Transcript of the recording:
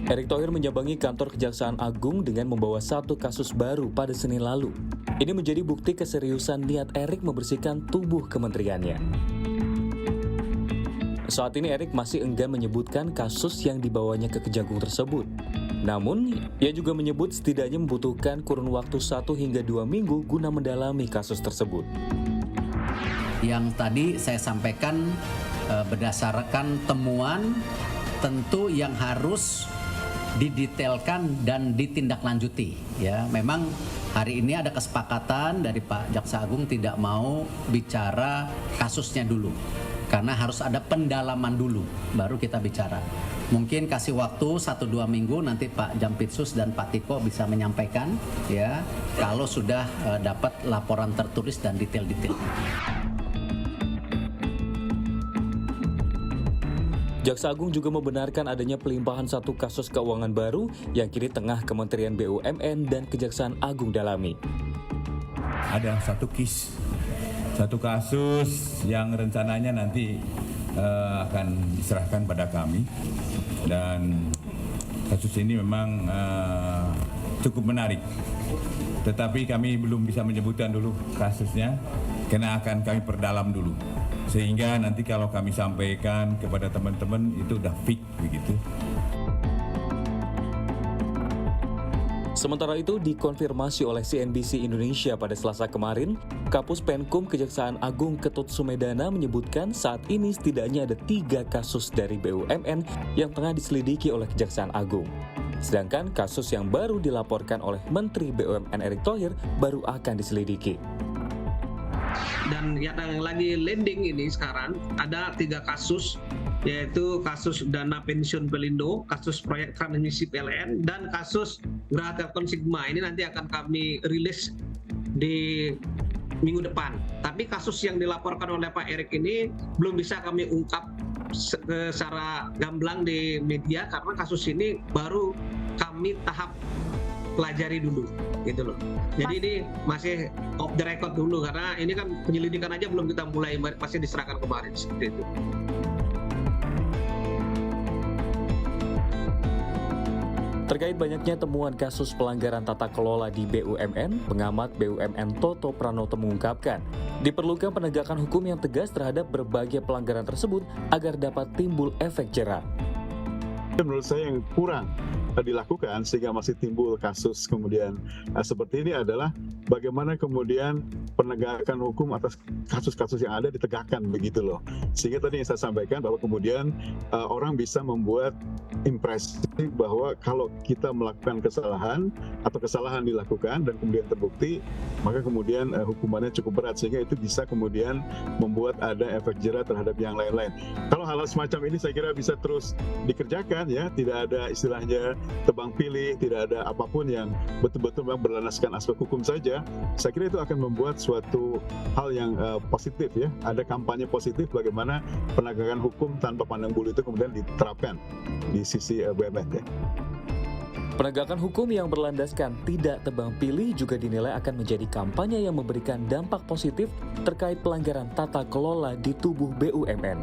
Erick Thohir menyambangi kantor Kejaksaan Agung dengan membawa satu kasus baru pada Senin lalu. Ini menjadi bukti keseriusan niat Erick membersihkan tubuh kementeriannya. Saat ini Erick masih enggan menyebutkan kasus yang dibawanya ke Kejagung tersebut. Namun, ia juga menyebut setidaknya membutuhkan kurun waktu 1 hingga 2 minggu guna mendalami kasus tersebut. Yang tadi saya sampaikan berdasarkan temuan tentu yang harus didetailkan dan ditindaklanjuti. Ya, memang hari ini ada kesepakatan dari Pak Jaksa Agung tidak mau bicara kasusnya dulu, karena harus ada pendalaman dulu, baru kita bicara. Mungkin kasih waktu 1-2 minggu nanti Pak Jampitsus dan Pak Tiko bisa menyampaikan, ya, kalau sudah dapat laporan tertulis dan detail-detail. Jaksa Agung juga membenarkan adanya pelimpahan satu kasus keuangan baru yang kini tengah Kementerian BUMN dan Kejaksaan Agung dalami. Ada satu kasus yang rencananya nanti akan diserahkan pada kami, dan kasus ini memang cukup menarik. Tetapi kami belum bisa menyebutkan dulu kasusnya, karena akan kami perdalam dulu. Sehingga nanti kalau kami sampaikan kepada teman-teman itu udah fix begitu. Sementara itu dikonfirmasi oleh CNBC Indonesia pada Selasa kemarin, Kapus Penkum Kejaksaan Agung Ketut Sumedana menyebutkan saat ini setidaknya ada 3 kasus dari BUMN yang tengah diselidiki oleh Kejaksaan Agung. Sedangkan kasus yang baru dilaporkan oleh Menteri BUMN Erick Thohir baru akan diselidiki. Dan yang lagi landing ini sekarang ada 3 kasus, yaitu kasus dana pensiun Pelindo, kasus proyek transmisi PLN, dan kasus Geraha Telkom Sigma. Ini nanti akan kami rilis di minggu depan. Tapi kasus yang dilaporkan oleh Pak Erick ini belum bisa kami ungkap secara gamblang di media, karena kasus ini baru kami tahap pelajari dulu, gitu loh. Jadi ini masih off the record dulu, karena ini kan penyelidikan aja belum kita mulai, pasti diserahkan kemarin, seperti itu. Terkait banyaknya temuan kasus pelanggaran tata kelola di BUMN, pengamat BUMN Toto Pranoto mengungkapkan, diperlukan penegakan hukum yang tegas terhadap berbagai pelanggaran tersebut agar dapat timbul efek jera. Menurut saya yang kurang dilakukan sehingga masih timbul kasus kemudian seperti ini adalah bagaimana kemudian penegakan hukum atas kasus-kasus yang ada ditegakkan begitu loh. Sehingga tadi yang saya sampaikan bahwa kemudian orang bisa membuat impresi bahwa kalau kita melakukan kesalahan atau kesalahan dilakukan dan kemudian terbukti, maka kemudian hukumannya cukup berat, sehingga itu bisa kemudian membuat ada efek jera terhadap yang lain-lain. Kalau hal-hal semacam ini saya kira bisa terus dikerjakan, ya, tidak ada istilahnya tebang pilih, tidak ada apapun yang betul-betul memang berlandaskan aspek hukum saja. Saya kira itu akan membuat suatu hal yang positif, ya. Ada kampanye positif bagaimana penegakan hukum tanpa pandang bulu itu kemudian diterapkan di sisi BUMN, ya. Penegakan hukum yang berlandaskan tidak tebang pilih juga dinilai akan menjadi kampanye yang memberikan dampak positif terkait pelanggaran tata kelola di tubuh BUMN.